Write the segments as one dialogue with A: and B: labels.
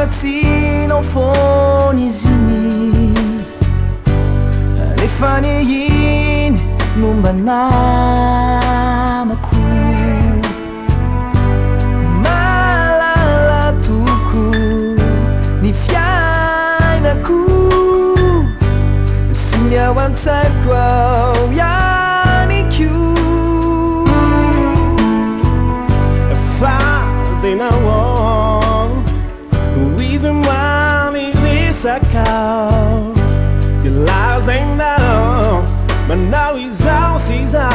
A: tsy nao foana izy iny rehefa nehiny momba namako malala toko ny fiainako sy ny ao an-tsaiko ao ihany koa Denao, reason why they resakau. The lies they know, but now he's out, he's out.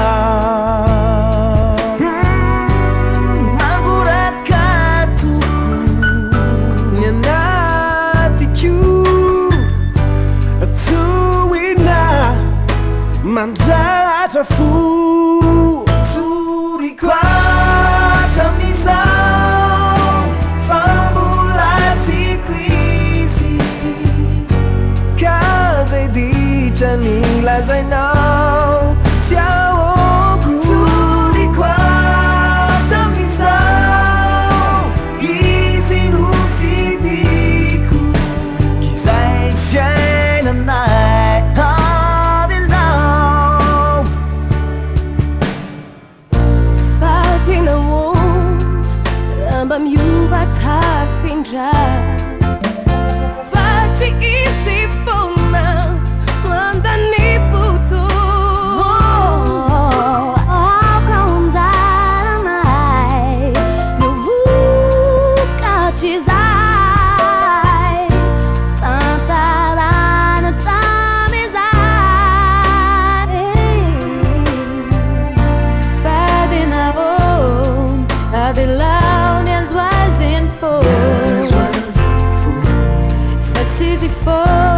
A: Magurat katuku, nyanatiku, tuina, manjata fu, Tsoriko. As I know, Tiaoku Tsoriko Jamisao Easy no fidiku Kizay fiainanay havilao Fatina mo Ramba miuva tafindra Fati isi fona Mandani puto Alcanzar-mai No vuca cizai Tantarana chamizai Fadina bon Avilão as was in for Fat Sisyphus